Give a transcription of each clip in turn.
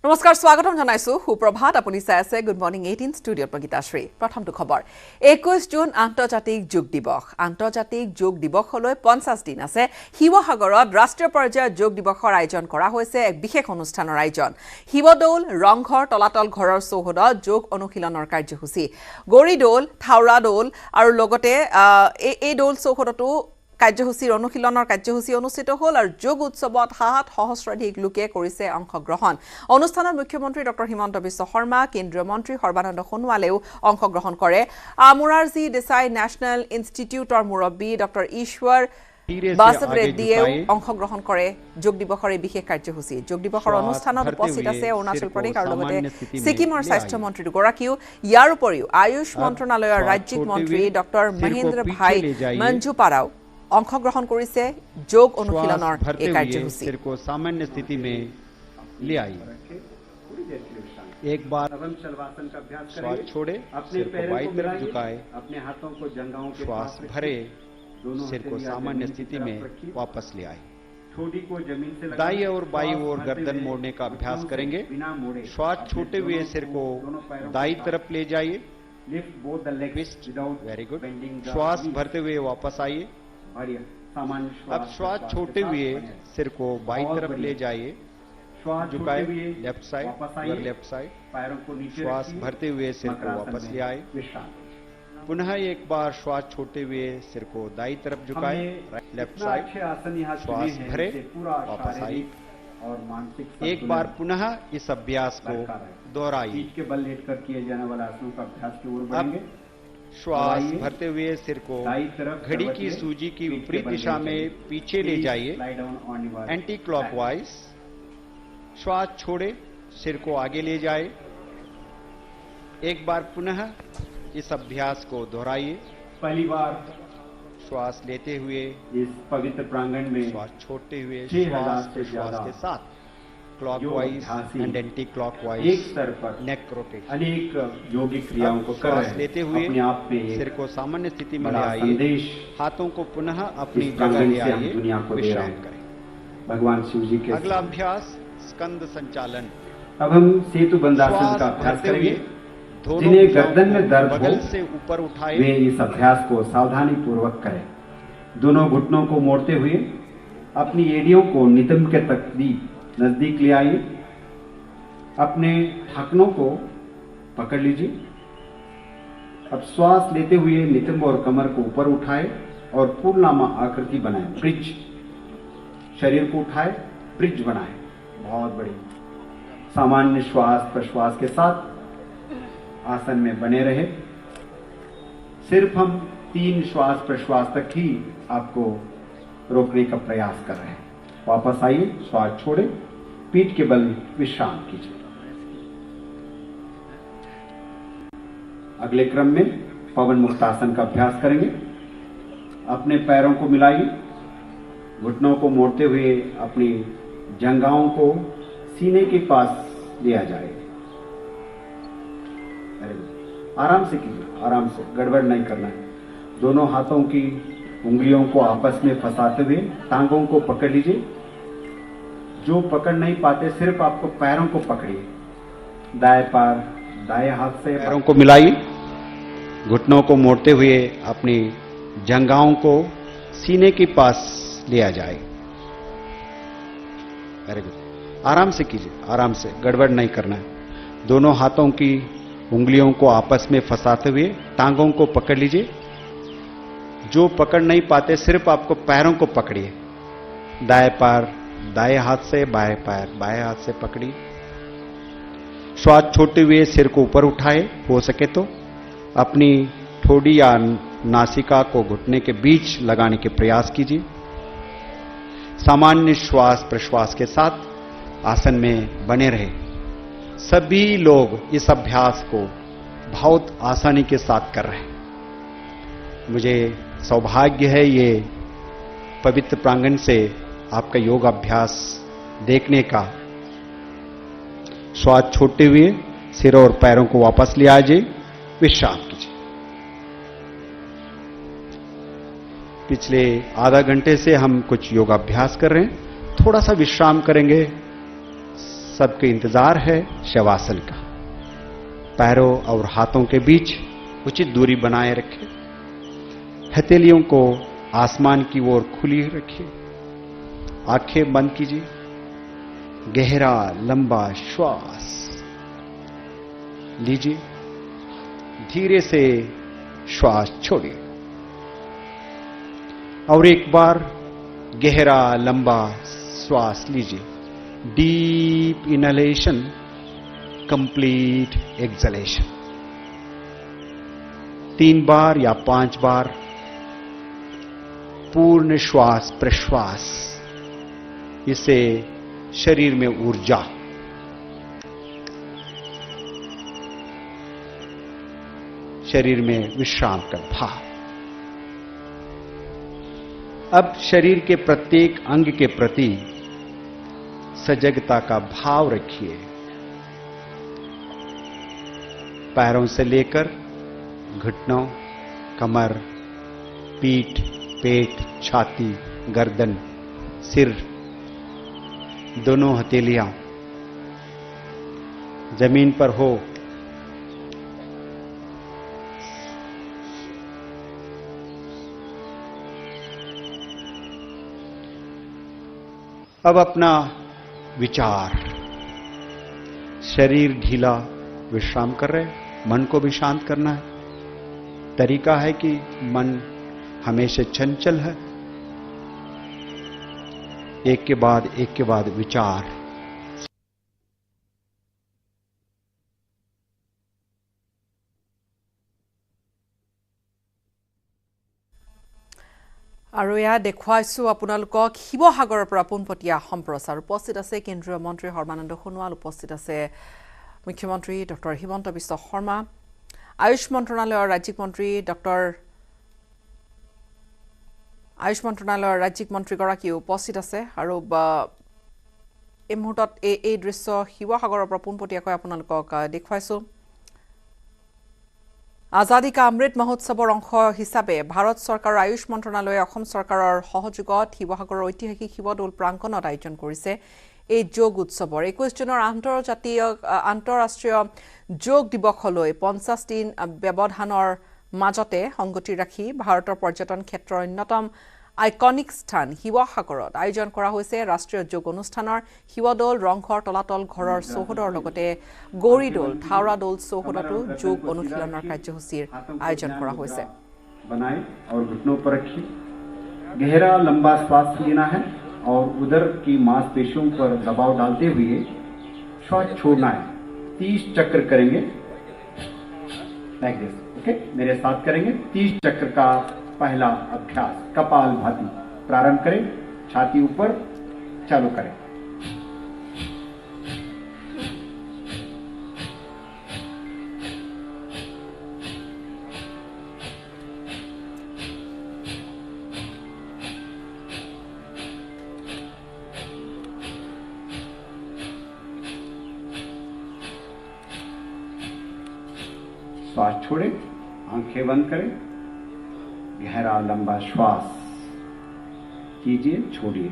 নমস্কাৰ স্বাগতম জনাইছো সুপ্ৰভাত আপুনি চাই আছে গুড মৰ্নিং 18 ষ্টুডিঅ'ত গীতাশ্ৰী প্ৰথমটো খবৰ 21 জুন আন্তৰ্জাতিক যোগ দিৱসলৈ 50 দিন আছে শিৱসাগৰত ৰাষ্ট্ৰীয় পৰ্যায়ৰ যোগ দিৱসৰ আয়োজন কৰা হৈছে এক বিশেষ অনুষ্ঠানৰ আয়োজন শিৱদৌল ৰংঘৰ তলাতল ঘৰৰ চৌহদত যোগ অনুশীলনৰ কাৰ্যসূচী গৰিদৌল থাওৰা দৌল আৰু লগতে এই দৌল চৌহদতো কাৰ্যসূচীৰ অনুশীলনৰ কাৰ্যসূচী অনুষ্ঠিত হ'ল আৰু যোগ উৎসৱত সহস্ৰাধিক লোকে কৰিছে অংশগ্ৰহণ অনুষ্ঠানত মুখ্যমন্ত্ৰী ডক্টৰ হিমন্ত বিশ্ব শৰ্মা কেন্দ্ৰীয় মন্ত্ৰী সৰ্বানন্দ সোণোৱালেও অংশগ্ৰহণ কৰে মোৰাৰজী দেশাই নেশ্যনেল ইনষ্টিটিউটৰ মুৰব্বী ডক্টৰ ঈশ্বৰ বাসৱ ৰেড্ডীয়েও অংশগ্ৰহণ কৰে যোগ দিৱসৰ এই বিশেষ কাৰ্যসূচী যোগ দিৱসৰ অনুষ্ঠানত উপস্থিত আছে অৰুণাচল প্ৰদেশ আৰু লগতে ছিকিমৰ স্বাস্থ্যমন্ত্ৰী দুগৰাকীও ইয়াৰ উপৰিও আয়ুষ মন্ত্ৰণালয়ৰ ৰাজ্যিক মন্ত্ৰী ডক্টৰ মহেন্দ্ৰ ভাই মঞ্জুপাৰাও অংশগ্ৰহণ কৰিছে যোগ অনুশীলনৰ এই কাৰ্যসূচী को सामान्य स्थिति में ले आई एक बार शलवासन का अभ्यास श्वास छोड़े अपने पैरों को बाईं तरफ झुकाए अपने हाथों को जंघाओं के श्वास भरे सिर को सामान्य स्थिति में वापस ले आए ठोड़ी को जमीन से दाई और बाई ओर गर्दन मोड़ने का अभ्यास करेंगे श्वास छोड़ते हुए सिर को दाई तरफ ले जाइए वेरी गुड श्वास भरते हुए वापस आइए अब श्वास छोड़ते हुए सिर को बाईं तरफ ले जाइए झुकाए लेफ्ट साइड श्वास भरते हुए सिर को वापस ले आए पुनः एक बार श्वास छोड़ते हुए सिर को दाई तरफ झुकाए लेफ्ट साइड श्वास भरे वापस आइए एक बार पुनः इस अभ्यास को दोहराइए के बल लेटकर किए जाने वाला आसनों का अभ्यास की ओर बढ़ेंगे श्वास भरते हुए सिर को घड़ी की सूजी की विपरीत दिशा में पीछे ले जाइए एंटी क्लॉकवाइज श्वास छोड़े सिर को आगे ले जाए एक बार पुनः इस अभ्यास को दोहराइए पहली बार श्वास लेते हुए इस पवित्र प्रांगण में श्वास छोड़ते हुए श्वास के साथ क्लॉकवाइज एंड एंटी क्लॉकवाइज एक स्तर पर नेक रोटेशन अनेक योगिक क्रियाओं को कर लेते हुए अपने आप में सिर को सामान्य स्थिति में ले आइए हाथों को पुनः अपनी जगह ले आइए विश्राम करें भगवान शिव जी के अगला अभ्यास स्कंद संचालन अब हम सेतु बंधासन का अभ्यास करेंगे जिन्हें गर्दन में दर्द बगल से ऊपर उठाए वे इस अभ्यास को सावधानी पूर्वक करें दोनों घुटनों को मोड़ते हुए अपनी एड़ियों को नितंब के नजदीक ले आइए अपने ढाकनों को पकड़ लीजिए अब श्वास लेते हुए नितंब और कमर को ऊपर उठाए और पूर्णनामा आकृति बनाएं ब्रिज शरीर को उठाए ब्रिज बनाएं बहुत बड़ी सामान्य श्वास प्रश्वास के साथ आसन में बने रहे सिर्फ हम 3 श्वास प्रश्वास तक ही आपको रोकने का प्रयास कर रहे हैं वापस आइए श्वास छोड़े पीठ के बल विश्राम कीजिए अगले क्रम में पवन मुक्तासन का अभ्यास करेंगे अपने पैरों को मिलाइए घुटनों को मोड़ते हुए अपनी जंघाओं को सीने के पास लिया जाए आराम से कीजिए आराम से गड़बड़ नहीं करना है दोनों हाथों की उंगलियों को आपस में फंसाते हुए टांगों को पकड़ लीजिए जो पकड़ नहीं पाते सिर्फ आपको पैरों को पकड़िए दाएं पैर दाएं हाथ से पैरों को मिलाइए घुटनों को मोड़ते हुए अपनी जंघाओं को सीने के पास लिया जाए वेरी गुड आराम से कीजिए आराम से गड़बड़ नहीं करना है दोनों हाथों की उंगलियों को आपस में फंसाते हुए टांगों को पकड़ लीजिए जो पकड़ नहीं पाते सिर्फ आपको पैरों को पकड़िए दाएं पैर दाएं हाथ से बाएं पैर बाएं हाथ से पकड़िए श्वास छोड़ते हुए सिर को ऊपर उठाए हो सके तो अपनी ठोड़ी या नासिका को घुटने के बीच लगाने के प्रयास कीजिए सामान्य श्वास प्रश्वास के साथ आसन में बने रहे सभी लोग इस अभ्यास को बहुत आसानी के साथ कर रहे हैं मुझे सौभाग्य है ये पवित्र प्रांगण से आपका योग अभ्यास देखने का श्वास छोड़ते हुए सिर और पैरों को वापस ले आइए विश्राम कीजिए पिछले आधा घंटे से हम कुछ योगाभ्यास कर रहे हैं थोड़ा सा विश्राम करेंगे सबके इंतजार है शवासन का। पैरों और हाथों के बीच उचित दूरी बनाए रखें। हथेलियों को आसमान की ओर खुली रखिए। आंखें बंद कीजिए। गहरा लंबा श्वास लीजिए। धीरे से श्वास छोड़िए। और एक बार गहरा लंबा श्वास लीजिए। Deep inhalation, complete exhalation. 3 बार या 5 बार पूर्ण श्वास प्रश्वास। इससे शरीर में ऊर्जा, शरीर में विश्राम का भाव। अब शरीर के प्रत्येक अंग के प्रति सजगता का भाव रखिए। पैरों से लेकर घुटनों, कमर, पीठ, पेट, छाती, गर्दन, सिर, दोनों हथेलियां जमीन पर हो। अब अपना विचार, शरीर ढीला विश्राम कर रहे, मन को भी शांत करना है। तरीका है कि मन हमेशा चंचल है। एक के बाद विचार। আৰু এয়া দেখুৱাইছো আপোনালোকক শিৱসাগৰৰ পৰা পোনপটীয়া সম্প্ৰচাৰ। উপস্থিত আছে কেন্দ্ৰীয় মন্ত্ৰী সৰ্বানন্দ সোণোৱাল, উপস্থিত আছে মুখ্যমন্ত্ৰী ডক্টৰ হিমন্ত বিশ্ব শৰ্মা, আয়ুষ মন্ত্ৰণালয়ৰ ৰাজ্যিক মন্ত্ৰীগৰাকী উপস্থিত আছে। আৰু এই মুহূৰ্তত এই দৃশ্য শিৱসাগৰৰ পৰা পোনপটীয়াকৈ আপোনালোকক দেখুৱাইছো। আজাদী কা অমৃত মহোৎসৱৰ অংশ হিচাপে ভাৰত চৰকাৰৰ আয়ুষ মন্ত্ৰণালয়ে অসম চৰকাৰৰ সহযোগত শিৱসাগৰৰ ঐতিহাসিক শিৱদৌল প্ৰাংগণত আয়োজন কৰিছে এই যোগ উৎসৱৰ 21 জুনৰ আন্তঃৰাষ্ট্ৰীয় যোগ দিৱসলৈ 50 দিন ব্যৱধানৰ মাজতে সংগতি ৰাখি ভাৰতৰ পৰ্যটন ক্ষেত্ৰৰ অন্যতম আইকনিক স্থান শিৱসাগৰত আয়োজন কৰা হৈছে ৰাষ্ট্ৰীয় যোগ অনুষ্ঠানৰ। শিৱদৌল, ৰংঘৰ, তলাতল ঘৰৰ চৌহদৰ লগতে গৌৰীদৌল, থাওৰা দৌল চৌহদতো যোগ অনুশীলনৰ কাৰ্যসূচীৰ আয়োজন কৰা হৈছে। बनाए और घुटनों पर रखिए। गहरा लंबा श्वास लेना है और उदर की मांसपेशियों पर दबाव डालते हुए श्वास छोड़ना है। 30 चक्र करेंगे लाइक दिस। ओके, मेरे साथ करेंगे 30 चक्र का पहला अभ्यास कपालभाति। प्रारंभ करें, छाती ऊपर, चालू करें। श्वास छोड़ें, आंखें बंद करें, गहरा लंबा श्वास कीजिए, छोड़िए।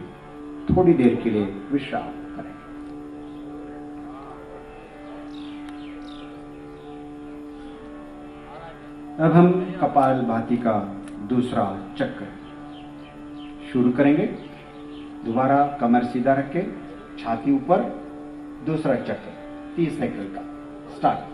थोड़ी देर के लिए विश्राम करें। अब हम कपालभाति का दूसरा चक्र शुरू करेंगे। दोबारा कमर सीधा रख के छाती ऊपर, दूसरा चक्र 30 सेकंड का। स्टार्ट।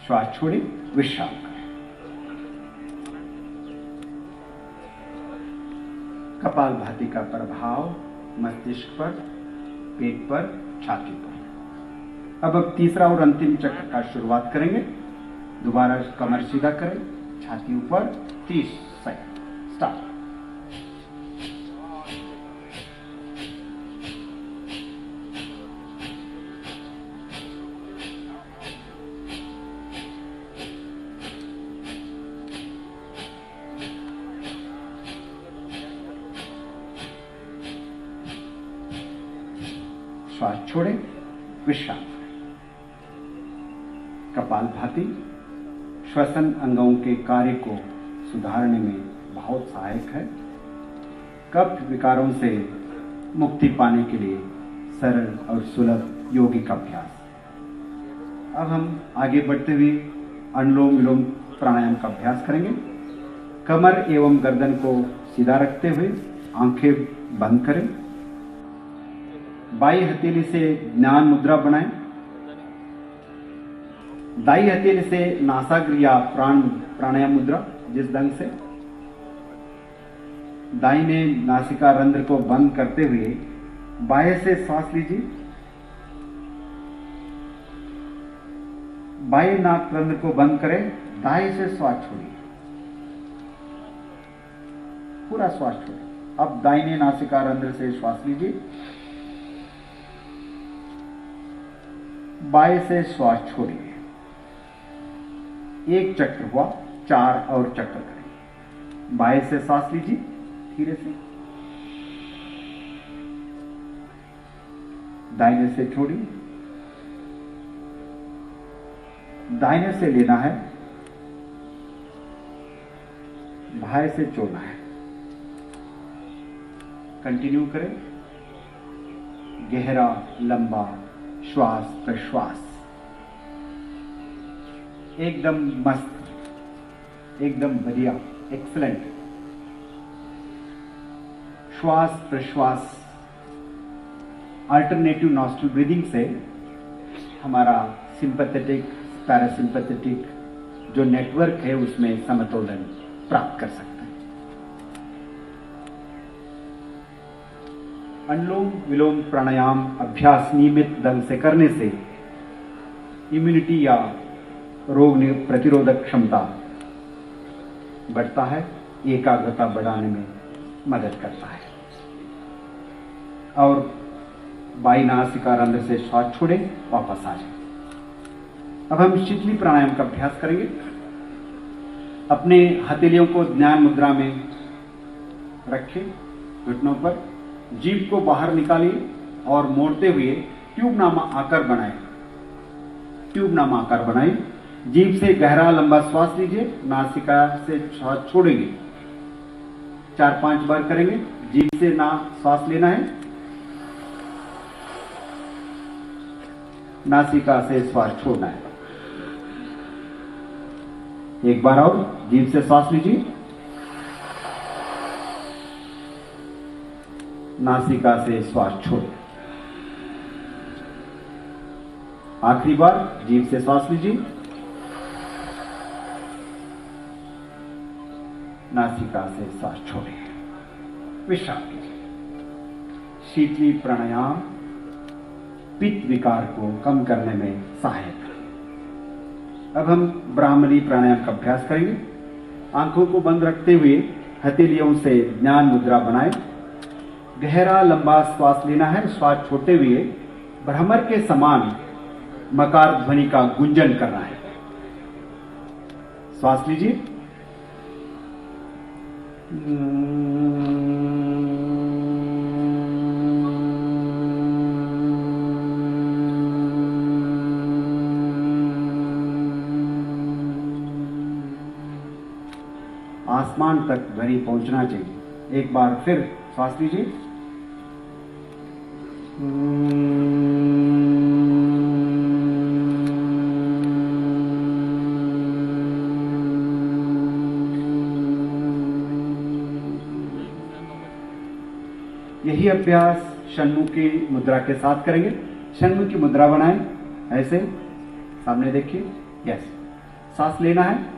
श्वास छोड़ें, विश्राम करें। कपालभाति का प्रभाव मस्तिष्क पर, पेट पर, छाती पर। अब तीसरा और अंतिम चक्र का शुरुआत करेंगे। दोबारा कमर सीधा करें, छाती ऊपर, 30 सेकंड। स्टार्ट। श्वास छोड़ें, विश्राम करें। कपालभाति श्वसन अंगों के कार्य को सुधारने में बहुत सहायक है। कफ विकारों से मुक्ति पाने के लिए सरल और सुलभ यौगिक अभ्यास। अब हम आगे बढ़ते हुए अनुलोम विलोम प्राणायाम का अभ्यास करेंगे। कमर एवं गर्दन को सीधा रखते हुए आंखें बंद करें। बाई हथेली से ज्ञान मुद्रा बनाएं। दाई हथेली से नासाग्र या प्राणायाम मुद्रा, जिस ढंग से दाहिने नासिका रंध्र को बंद करते हुए बाएं से सांस लीजिए। बाएं नाक रंध्र को बंद करें, दाएं से श्वास छोड़िए, पूरा श्वास छोड़िए। अब दाहिने नासिका रंध्र से श्वास लीजिए, बाएं से श्वास छोड़िए। एक चक्र हुआ, 4 और चक्र करें। बाएं से सांस लीजिए धीरे से, दाहिने से छोड़िए, दाहिने से लेना है, बाएं से छोड़ना है। कंटिन्यू करें। गहरा लंबा श्वास प्रश्वास, एकदम मस्त, एकदम बढ़िया, एक्सलेंट। श्वास प्रश्वास अल्टरनेटिव नॉस्ट्रल ब्रीदिंग से हमारा सिंपैथेटिक पैरासिम्पैथेटिक जो नेटवर्क है उसमें समतोलन प्राप्त कर सकते हैं। अनुलोम विलोम प्राणायाम अभ्यास नियमित ढंग से करने से इम्यूनिटी या रोग प्रतिरोधक क्षमता बढ़ता है, एकाग्रता बढ़ाने में मदद करता है। और बाई नासिका रंध्र से श्वास छोड़ें, वापस आ जाए। अब हम शीतली प्राणायाम का अभ्यास करेंगे। अपने हथेलियों को ध्यान मुद्रा में रखें, घुटनों पर, जीभ को बाहर निकालिए और मोड़ते हुए ट्यूबनामा आकार बनाएं। ट्यूबनामा आकार बनाएं। जीभ से गहरा लंबा श्वास लीजिए, नासिका से श्वास छोड़ेंगे। 4-5 बार करेंगे। जीभ से ना श्वास लेना है, नासिका से श्वास छोड़ना है। एक बार और जीभ से श्वास लीजिए, नासिका से श्वास छोड़ें। आखिरी बार जीभ से श्वास लीजिए, नासिका से श्वास छोड़ें। विश्राम कीजिए। शीतली प्राणायाम पित्त विकार को कम करने में सहायक है। अब हम ब्राह्मणी प्राणायाम का अभ्यास करेंगे। आंखों को बंद रखते हुए हथेलियों से ज्ञान मुद्रा बनाएं। गहरा लंबा श्वास लेना है। श्वास छोड़ते हुए भ्रमर के समान मकार ध्वनि का गुंजन करना है। श्वास लीजिए। आसमान तक ध्वनि पहुंचना चाहिए। एक बार फिर श्वास लीजिए। यही अभ्यास षण्मुख की मुद्रा के साथ करेंगे। षण्मुख की मुद्रा बनाएं, ऐसे सामने देखिए। यस, सांस लेना है।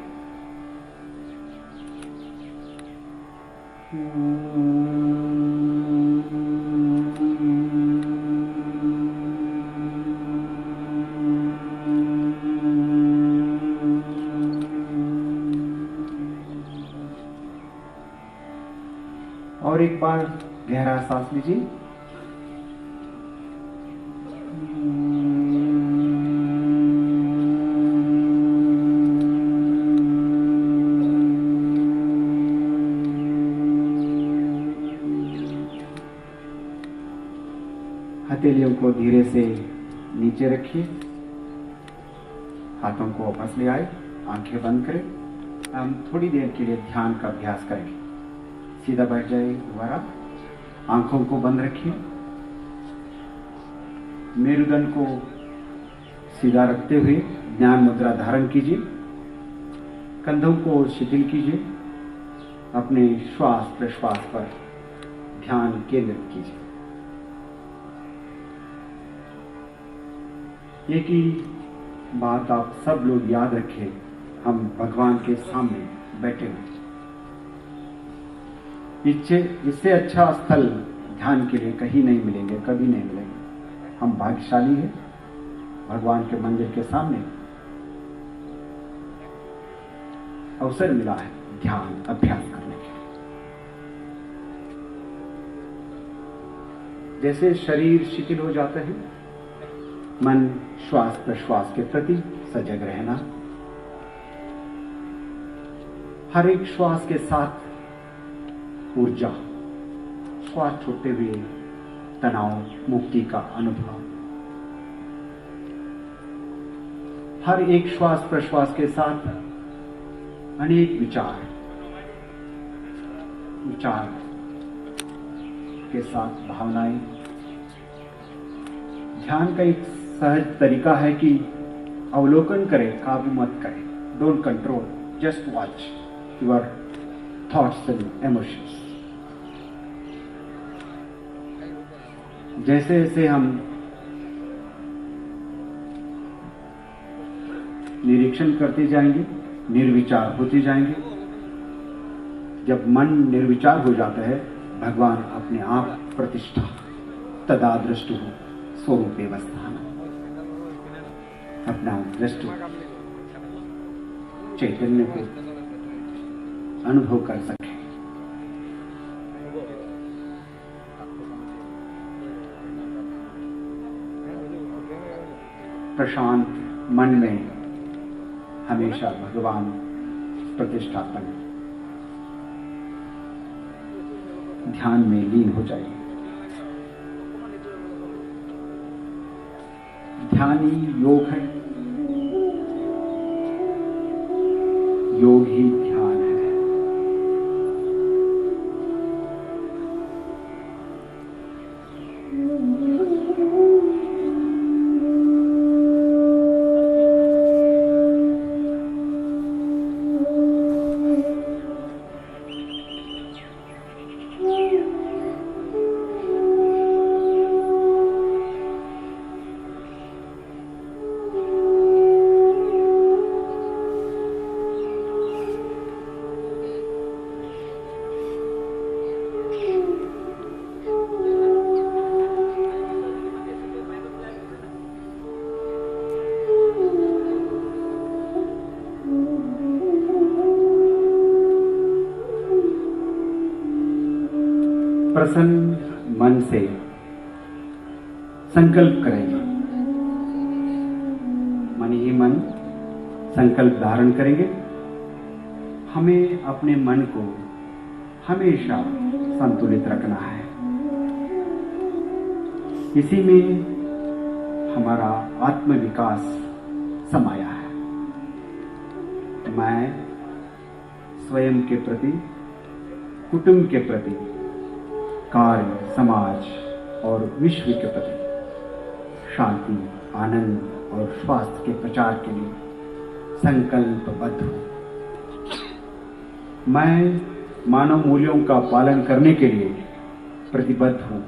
और एक बार गहरा सांस लीजिए। हथेलियों को धीरे से नीचे रखिए, हाथों को वापस ले आए, आंखें बंद करें। हम थोड़ी देर के लिए ध्यान का अभ्यास करेंगे। सीधा बैठ जाइए दोबारा, आंखों को बंद रखिए, मेरुदंड को सीधा रखते हुए ज्ञान मुद्रा धारण कीजिए, कंधों को शिथिल कीजिए, अपने श्वास प्रश्वास पर ध्यान केंद्रित कीजिए। एक ही बात आप सब लोग याद रखें, हम भगवान के सामने बैठे हैं। इससे अच्छा स्थल ध्यान के लिए कहीं नहीं मिलेंगे, कभी नहीं मिलेंगे। हम भाग्यशाली हैं, भगवान के मंदिर के सामने अवसर मिला है ध्यान अभ्यास करने के। जैसे शरीर शिथिल हो जाता है, मन श्वास प्रश्वास के प्रति सजग रहना, हर एक श्वास के साथ ऊर्जा, श्वास छोड़ते हुए तनाव मुक्ति का अनुभव, हर एक श्वास प्रश्वास के साथ अनेक विचार के साथ भावनाएं। ध्यान का एक सहज तरीका है कि अवलोकन करें, काबू मत करें। Don't control, just watch your thoughts and emotions. जैसे जैसे हम निरीक्षण करते जाएंगे, निर्विचार होते जाएंगे। जब मन निर्विचार हो जाता है, भगवान अपने आप प्रतिष्ठा तदा दृष्टु स्वरूपे वस्थान, अपना दृष्टि चैतन्य को अनुभव कर सके। प्रशांत मन में हमेशा भगवान प्रतिष्ठापन ध्यान में लीन हो जाइए। ध्यान ही योग है, योग ही ध्यान है। प्रसन्न मन से संकल्प करेंगे, मन ही मन संकल्प धारण करेंगे। हमें अपने मन को हमेशा संतुलित रखना है। इसी में हमारा आत्मविकास समाया है। मैं स्वयं के प्रति, कुटुंब के प्रति, कार्य, समाज और विश्व के प्रति शांति, आनंद और स्वास्थ्य के प्रचार के लिए संकल्पबद्ध हूं। मैं मानव मूल्यों का पालन करने के लिए प्रतिबद्ध हूं।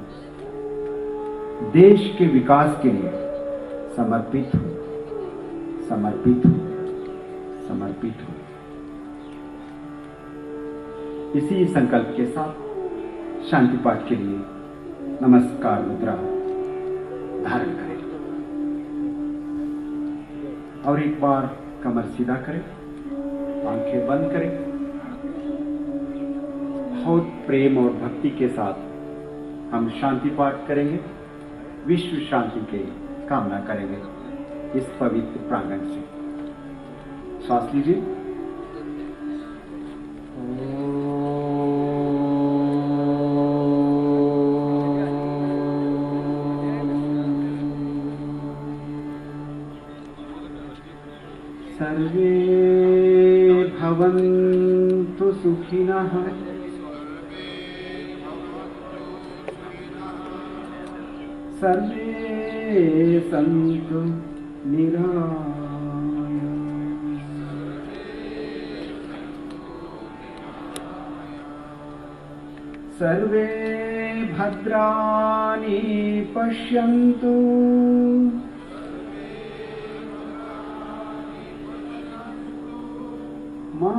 देश के विकास के लिए समर्पित हूं, समर्पित हूं, समर्पित हूं। इसी संकल्प के साथ शांति पाठ के लिए नमस्कार मुद्रा धारण करें और एक बार कमर सीधा करें, आंखें बंद करें। बहुत प्रेम और भक्ति के साथ हम शांति पाठ करेंगे, विश्व शांति की कामना करेंगे इस पवित्र प्रांगण से। श्वास लीजिए। सर्वे भवन्तु सुखिनः सर्वे सन्तु निरामयाः सर्वे भद्राणि पश्यन्तु मा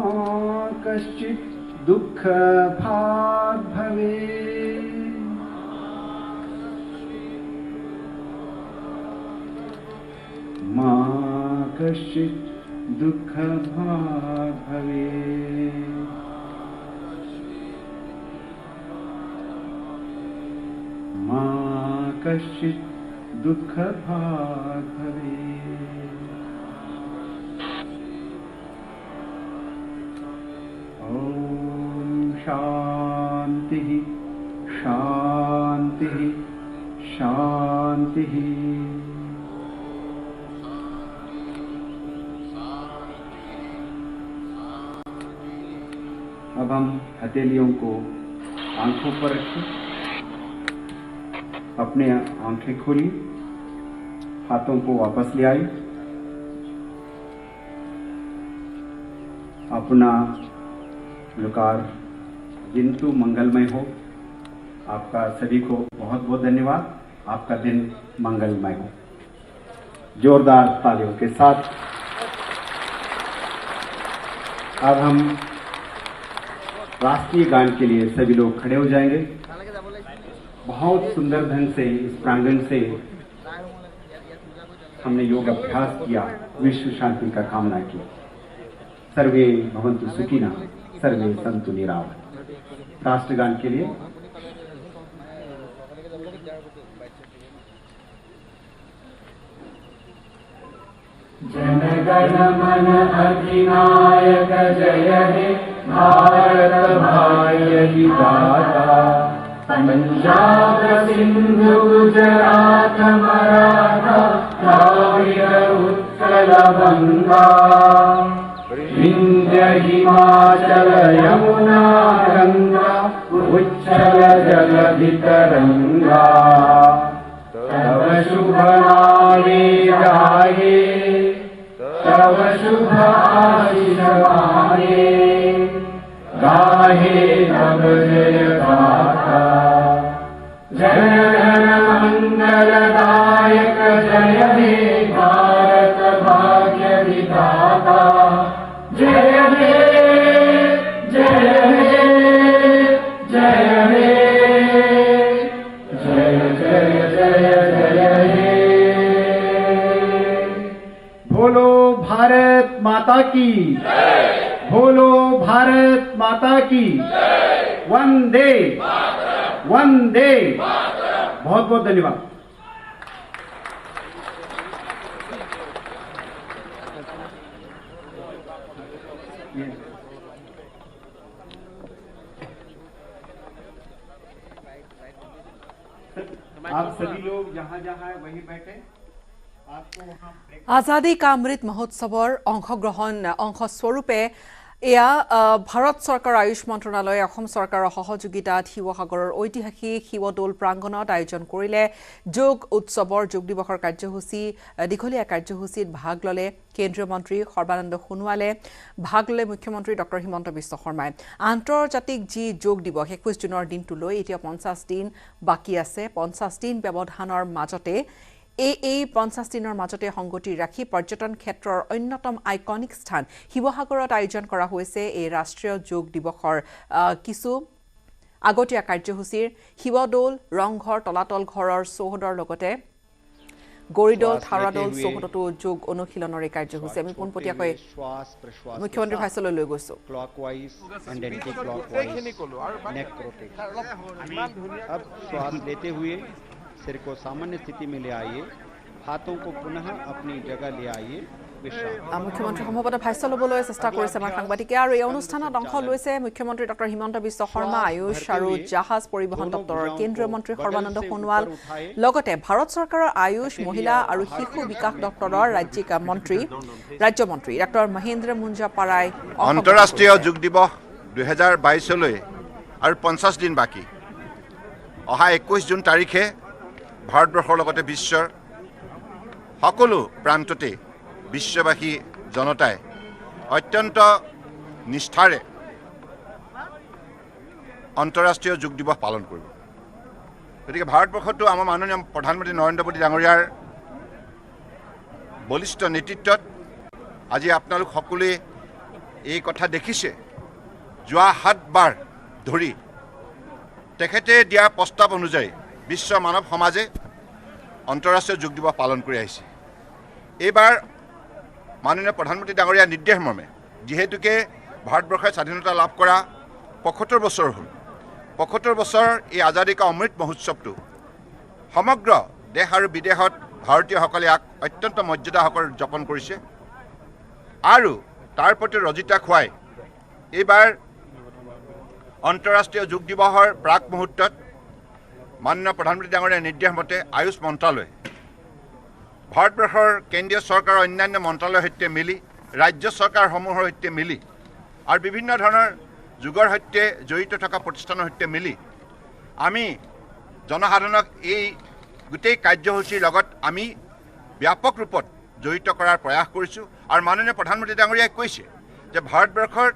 कश्चित् दुःखभाग् भवेत् मा कश्चित् दुःखभाग् भवेत् मा कश्चित् दुःखभाग् भवेत् ॐ शान्तिः शान्तिः शान्तिः। अब हम हथेलियों को आंखों पर रखें, अपने आंखें खोलिए, हाथों को वापस ले आइए, अपना लुकार किंतु मंगलमय हो। आपका सभी को बहुत बहुत धन्यवाद। आपका दिन मंगलमय हो। जोरदार तालियों के साथ अब हम राष्ट्रीय गान के लिए सभी लोग खड़े हो जाएंगे। बहुत सुंदर ढंग से इस प्रांगण से हमने योग अभ्यास किया, विश्व शांति का कामना की। सर्वे भवन्तु सुखिनः सर्वे सन्तु निरामयाः। राष्ट्रगान के लिए जन गण मन अधिनायक जय हे भारत भाग्य विधाता। पंजाब सिंधु गुजरात मराठा द्राविड़ उत्कल बंगा विंध्य हिमाचल यमुना गंगा उच्छल जलधि तरंगा। तव शुभ नामे गाये तव शुभ आशीष माहे गाहे तव जय गाथा। जय जन मंगलदायक जय हे भारत भाग्य विधाता। जय हे जय हे जय हे जय जय जय जय हे। बोलो भारत माता की, बोलो भारत माता की। वंदे वंदे। बहुत बहुत धन्यवाद। आप सभी लोग जहां जहां है वहीं बैठे। आजादी का अमृत महोत्सवर अंशस्वरूपे এয়া ভাৰত চৰকাৰ আয়ুষ মন্ত্ৰণালয় অসম চৰকাৰৰ সহযোগিতাত শিৱসাগৰৰ ঐতিহাসিক শিৱদৌল প্ৰাংগণত আয়োজন কৰিলে যোগ উৎসৱৰ যোগ দিৱসৰ কাৰ্যসূচী দীঘলীয়া কাৰ্যসূচীত ভাগ ললে কেন্দ্ৰীয় মন্ত্ৰী সৰ্বানন্দ সোণোৱালে ভাগ ললে মুখ্যমন্ত্ৰী ডক্টৰ হিমন্ত বিশ্ব শৰ্মাই আন্তৰ্জাতিক যি যোগ দিৱস 21 জুনৰ দিনটোলৈ এতিয়া 50 দিন বাকি আছে 50 দিন ব্যৱধানৰ মাজতে এই 50 দিনৰ মাজতে সংগতি ৰাখি পৰ্যটন ক্ষেত্ৰৰ অন্যতম আইকনিক স্থান শিৱসাগৰত আয়োজন কৰা হৈছে এই ৰাষ্ট্ৰীয় যোগ দিৱসৰ কিছু আগতীয়া কাৰ্যসূচীৰ শিৱদৌল ৰংঘৰ তলাতল ঘৰৰ চৌহদৰ লগতে গৰিদৌল থাৰাদৌল চৌহদতো যোগ অনুশীলনৰ এই কাৰ্যসূচী আমি পোনপটীয়াকৈ মুখ্যমন্ত্ৰী ভাইচলৈ লৈ গৈছো clockwise and anti clockwise neck protect. अब श्वास लेते हुए सिर को सामान्य स्थिति में ले आइए, हाथों को पुनः अपनी जगह ले आइए विश्वास। মুখ্যমন্ত্ৰী সম্ভৱতঃ ভাষ্য ল'বলৈ চেষ্টা কৰিছে আমাৰ সাংবাদিকে আৰু এই অনুষ্ঠানত অংশ লৈছে মুখ্যমন্ত্ৰী ডক্টৰ হিমন্ত বিশ্ব শৰ্মা, আয়ুষ আৰু জাহাজ পৰিবহণ দপ্তৰৰ কেন্দ্ৰীয় মন্ত্ৰী সৰ্বানন্দ সোণোৱাল, লগতে ভাৰত চৰকাৰৰ আয়ুষ, মহিলা আৰু শিশু বিকাশ দপ্তৰৰ ৰাজ্যমন্ত্ৰী ডক্টৰ মহেন্দ্ৰ মুঞ্জা পাৰাই। আন্তঃৰাষ্ট্ৰীয় যোগ দিৱস 2022লৈ আৰু 50 দিন বাকী। অহা 21 জুন তাৰিখে ভাৰতবৰ্ষৰ লগতে বিশ্বৰ সকলো প্ৰান্ততে বিশ্ববাসী জনতাই অত্যন্ত নিষ্ঠাৰে আন্তঃৰাষ্ট্ৰীয় যোগ দিৱস পালন কৰিব। গতিকে ভাৰতবৰ্ষতো আমাৰ মাননীয় প্ৰধানমন্ত্ৰী নৰেন্দ্ৰ মোদী ডাঙৰীয়াৰ বলিষ্ঠ নেতৃত্বত আজি আপোনালোক সকলোৱে এই কথা দেখিছে, যোৱা 7 বাৰ ধৰি তেখেতে দিয়া প্ৰস্তাৱ অনুযায়ী বিশ্ব মানৱ সমাজে আন্তঃৰাষ্ট্ৰীয় যোগ দিৱস পালন কৰি আহিছে। এইবাৰ মাননীয় প্ৰধানমন্ত্ৰী ডাঙৰীয়াৰ নিৰ্দেশ মৰ্মে যিহেতুকে ভাৰতবৰ্ষই স্বাধীনতা লাভ কৰা 75 বছৰ হ'ল, 75 বছৰ এই আজাদী কা অমৃত মহোৎসৱটো সমগ্ৰ দেশ আৰু বিদেশত ভাৰতীয়সকলে ইয়াক অত্যন্ত মৰ্যাদাসহকাৰে উদযাপন কৰিছে আৰু তাৰ প্ৰতি ৰজিতা খুৱাই এইবাৰ আন্তঃৰাষ্ট্ৰীয় যোগ দিৱসৰ প্ৰাক মুহূৰ্তত মাননীয় প্ৰধানমন্ত্ৰী ডাঙৰীয়াৰ নিৰ্দেশ মতে আয়ুষ মন্ত্ৰালয় ভাৰতবৰ্ষৰ কেন্দ্ৰীয় চৰকাৰৰ অন্যান্য মন্ত্ৰালয়ৰ সৈতে মিলি, ৰাজ্য চৰকাৰসমূহৰ সৈতে মিলি আৰু বিভিন্ন ধৰণৰ যোগৰ সৈতে জড়িত থকা প্ৰতিষ্ঠানৰ সৈতে মিলি আমি জনসাধাৰণক এই গোটেই কাৰ্যসূচীৰ লগত আমি ব্যাপক ৰূপত জড়িত কৰাৰ প্ৰয়াস কৰিছোঁ। আৰু মাননীয় প্ৰধানমন্ত্ৰী ডাঙৰীয়াই কৈছে যে ভাৰতবৰ্ষৰ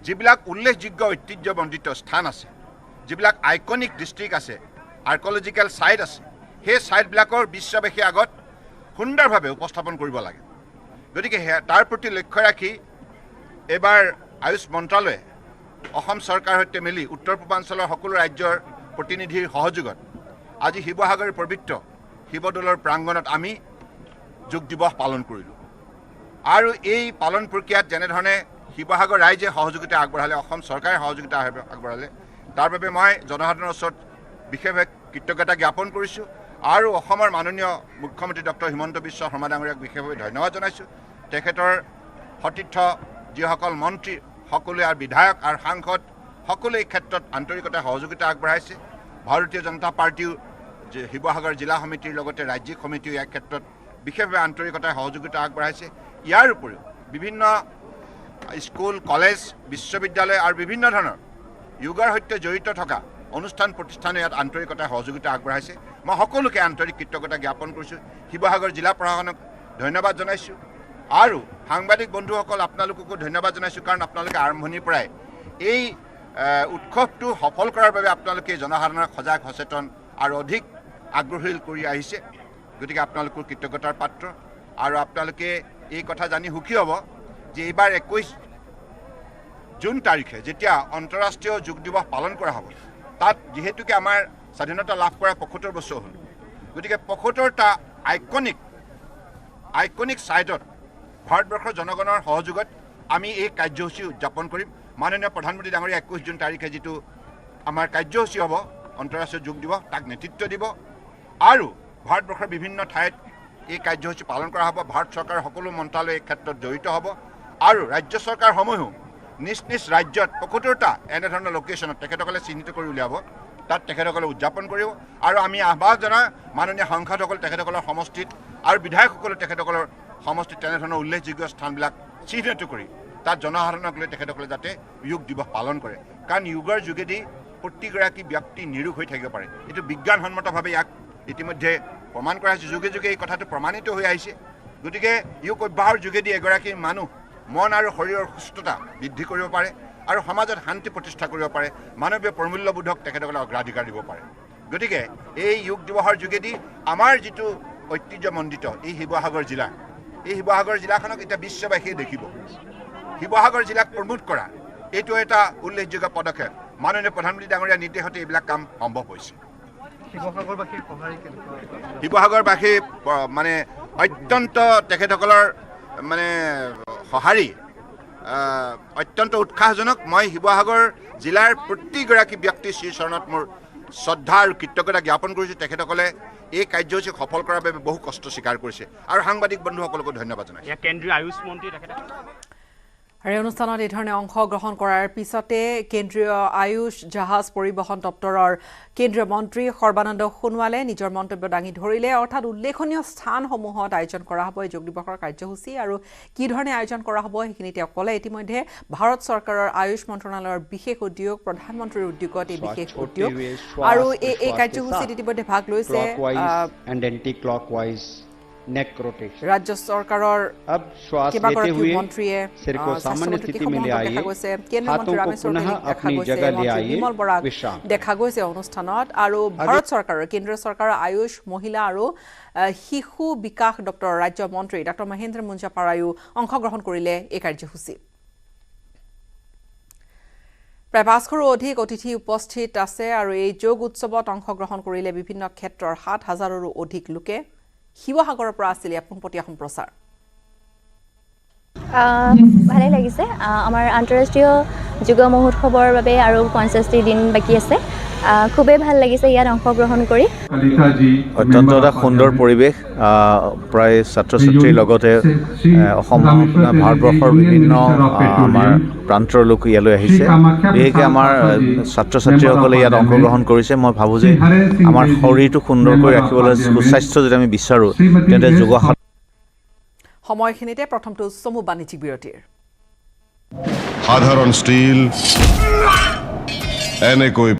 যিবিলাক উল্লেখযোগ্য ঐতিহ্যমণ্ডিত স্থান আছে, যিবিলাক আইকনিক ডিষ্ট্ৰিক্ট আছে, আৰ্কলজিকেল ছাইট আছে, সেই ছাইটবিলাকৰ বিশ্ববাসীৰ আগত সুন্দৰভাৱে উপস্থাপন কৰিব লাগে। গতিকে তাৰ প্ৰতি লক্ষ্য ৰাখি এইবাৰ আয়ুষ মন্ত্ৰালয়ে অসম চৰকাৰৰ সৈতে মিলি উত্তৰ পূৰ্বাঞ্চলৰ সকলো ৰাজ্যৰ প্ৰতিনিধিৰ সহযোগত আজি শিৱসাগৰ পবিত্ৰ শিৱদৌলৰ প্ৰাংগণত আমি যোগ দিৱস পালন কৰিলোঁ। আৰু এই পালন প্ৰক্ৰিয়াত যেনেধৰণে শিৱসাগৰ ৰাইজে সহযোগিতা আগবঢ়ালে, অসম চৰকাৰে সহযোগিতা আগবঢ়ালে, তাৰ বাবে মই জনসাধাৰণৰ ওচৰত বিশেষভাৱে কৃতজ্ঞতা জ্ঞাপন কৰিছোঁ আৰু অসমৰ মাননীয় মুখ্যমন্ত্ৰী ডক্টৰ হিমন্ত বিশ্ব শৰ্মা ডাঙৰীয়াক বিশেষভাৱে ধন্যবাদ জনাইছোঁ। তেখেতৰ সতীৰ্থ যিসকল মন্ত্ৰী সকলোৱে আৰু বিধায়ক আৰু সাংসদ সকলোৱে এই ক্ষেত্ৰত আন্তৰিকতা সহযোগিতা আগবঢ়াইছে। ভাৰতীয় জনতা পাৰ্টীও শিৱসাগৰ জিলা সমিতিৰ লগতে ৰাজ্যিক সমিতিও ইয়াৰ ক্ষেত্ৰত বিশেষভাৱে আন্তৰিকতাৰ সহযোগিতা আগবঢ়াইছে। ইয়াৰ উপৰিও বিভিন্ন স্কুল, কলেজ, বিশ্ববিদ্যালয় আৰু বিভিন্ন ধৰণৰ যোগৰ সৈতে জড়িত থকা অনুষ্ঠান প্ৰতিষ্ঠানে ইয়াত আন্তৰিকতাৰ সহযোগিতা আগবঢ়াইছে। মই সকলোকে আন্তৰিক কৃতজ্ঞতা জ্ঞাপন কৰিছোঁ। শিৱসাগৰ জিলা প্ৰশাসনক ধন্যবাদ জনাইছোঁ আৰু সাংবাদিক বন্ধুসকল আপোনালোককো ধন্যবাদ জনাইছোঁ, কাৰণ আপোনালোকে আৰম্ভণিৰ পৰাই এই উৎসৱটো সফল কৰাৰ বাবে আপোনালোকে জনসাধাৰণক সজাগ, সচেতন আৰু অধিক আগ্ৰহী কৰি আহিছে। গতিকে আপোনালোকৰ কৃতজ্ঞতাৰ পাত্ৰ আৰু আপোনালোকে এই কথা জানি সুখী হ'ব যে এইবাৰ 21 জুন তাৰিখে যেতিয়া আন্তঃৰাষ্ট্ৰীয় যোগ দিৱস পালন কৰা হ'ব, তাত যিহেতুকে আমাৰ স্বাধীনতা লাভ কৰা 75 বছৰ হ'ল, গতিকে 75টা আইকনিক ছাইটত ভাৰতবৰ্ষৰ জনগণৰ সহযোগত আমি এই কাৰ্যসূচী উদযাপন কৰিম। মাননীয় প্ৰধানমন্ত্ৰী ডাঙৰীয়া 21 জুন তাৰিখে যিটো আমাৰ কাৰ্যসূচী হ'ব আন্তঃৰাষ্ট্ৰীয় যোগ দিৱস, তাক নেতৃত্ব দিব আৰু ভাৰতবৰ্ষৰ বিভিন্ন ঠাইত এই কাৰ্যসূচী পালন কৰা হ'ব। ভাৰত চৰকাৰৰ সকলো মন্ত্ৰালয় এই ক্ষেত্ৰত জড়িত হ'ব আৰু ৰাজ্য চৰকাৰসমূহেও নিজ নিজ ৰাজ্যত 75টা এনেধৰণৰ লোকেশ্যনত তেখেতসকলে চিহ্নিত কৰি উলিয়াব, তাত তেখেতসকলে উদযাপন কৰিব। আৰু আমি আহ্বান জনাওঁ মাননীয় সাংসদসকল তেখেতসকলৰ সমষ্টিত আৰু বিধায়কসকলে তেখেতসকলৰ সমষ্টিত তেনেধৰণৰ উল্লেখযোগ্য স্থানবিলাক চিহ্নিত কৰি তাত জনসাধাৰণক লৈ তেখেতসকলে যাতে যোগ দিৱস পালন কৰে, কাৰণ যোগৰ যোগেদি প্ৰতিগৰাকী ব্যক্তি নিৰোগ হৈ থাকিব পাৰে। এইটো বিজ্ঞানসন্মতভাৱে ইয়াক ইতিমধ্যে প্ৰমাণ কৰা হৈছে, যুগে যুগে এই কথাটো প্ৰমাণিত হৈ আহিছে। গতিকে যোগ অভ্যাসৰ যোগেদি এগৰাকী মানুহ মন আৰু শৰীৰৰ সুস্থতা বৃদ্ধি কৰিব পাৰে আৰু সমাজত শান্তি প্ৰতিষ্ঠা কৰিব পাৰে, মানৱীয় প্ৰমূল্যবোধক তেখেতসকলে অগ্ৰাধিকাৰ দিব পাৰে। গতিকে এই যোগ দিৱসৰ যোগেদি আমাৰ যিটো ঐতিহ্যমণ্ডিত এই শিৱসাগৰ জিলা, এই শিৱসাগৰ জিলাখনক এতিয়া বিশ্ববাসীয়ে দেখিব। শিৱসাগৰ জিলাক প্ৰমোট কৰা এইটো এটা উল্লেখযোগ্য পদক্ষেপ। মাননীয় প্ৰধানমন্ত্ৰী ডাঙৰীয়াৰ নিৰ্দেশতে এইবিলাক কাম সম্ভৱ হৈছে। শিৱসাগৰবাসী মানে অত্যন্ত তেখেতসকলৰ মানে সঁহাৰি অত্যন্ত উৎসাহজনক। মই শিৱসাগৰ জিলাৰ প্ৰতিগৰাকী ব্যক্তিৰ শ্ৰীচৰণত মোৰ শ্ৰদ্ধা আৰু কৃতজ্ঞতা জ্ঞাপন কৰিছোঁ তেখেতসকলে এই কাৰ্যসূচী সফল কৰাৰ বাবে বহু কষ্ট স্বীকাৰ কৰিছে আৰু সাংবাদিক বন্ধুসকলকো ধন্যবাদ জনাইছোঁ কেন্দ্ৰীয় আয়ুষ মন্ত্ৰী তেখেতে আৰু এই অনুষ্ঠানত এই ধৰণে অংশগ্ৰহণ কৰাৰ পিছতে কেন্দ্ৰীয় আয়ুষ জাহাজ পৰিবহণ দপ্তৰৰ কেন্দ্ৰীয় মন্ত্ৰী সৰ্বানন্দ সোণোৱালে নিজৰ মন্তব্য দাঙি ধৰিলে অৰ্থাৎ উল্লেখনীয় স্থানসমূহত আয়োজন কৰা হ'ব এই যোগ দিৱসৰ কাৰ্যসূচী আৰু কি ধৰণে আয়োজন কৰা হ'ব সেইখিনি তেওঁ ক'লে ইতিমধ্যে ভাৰত চৰকাৰৰ আয়ুষ মন্ত্ৰণালয়ৰ বিশেষ উদ্যোগ প্ৰধানমন্ত্ৰীৰ উদ্যোগত এই বিশেষ উদ্যোগ আৰু এই কাৰ্যসূচীত ইতিমধ্যে ভাগ লৈছে and anti clockwise neck rotation राज्य सरकारों अब श्वास लेते हुए सिर को सामान्य स्थिति में ले आइए हाथों को पुनः अपनी जगह ले आइए विश्राम দেখা গৈছে অনুষ্ঠানত আৰু ভাৰত চৰকাৰৰ কেন্দ্ৰীয় চৰকাৰৰ আয়ুষ মহিলা আৰু শিশু বিকাশ ডক্টৰ ৰাজ্য মন্ত্ৰী ডক্টৰ মহেন্দ্ৰ মুঞ্জাপাৰায়ো অংশগ্ৰহণ কৰিলে এই কাৰ্যসূচী প্ৰায় 500ৰো অধিক অতিথি উপস্থিত আছে আৰু এই যোগ উৎসৱত অংশগ্ৰহণ কৰিলে বিভিন্ন ক্ষেত্ৰৰ 7,000ৰো অধিক লোকে শিৱসাগৰৰ পৰা আছিল পোনপটীয়া সম্প্ৰচাৰ ভালে লাগিছে আমাৰ আন্তঃৰাষ্ট্ৰীয় যোগ মহোৎসৱৰ বাবে আৰু 65 দিন বাকি আছে খুবেই ভাল লাগিছে ইয়াত অংশগ্ৰহণ কৰি অত্যন্ত এটা সুন্দৰ পৰিৱেশ প্ৰায় ছাত্ৰ ছাত্ৰীৰ লগতে অসম ভাৰতবৰ্ষৰ বিভিন্ন আমাৰ প্ৰান্তৰ লোক ইয়ালৈ আহিছে বিশেষকৈ আমাৰ ছাত্ৰ ছাত্ৰীসকলে ইয়াত অংশগ্ৰহণ কৰিছে মই ভাবোঁ যে আমাৰ শৰীৰটো সুন্দৰকৈ ৰাখিবলৈ সুস্বাস্থ্য যদি আমি বিচাৰোঁ তেন্তে যোগ সময়খিনিতে প্ৰথমটো চমু বাণিজ্যিক বিৰতিৰ সাধাৰণ ষ্টীল এনেকৈ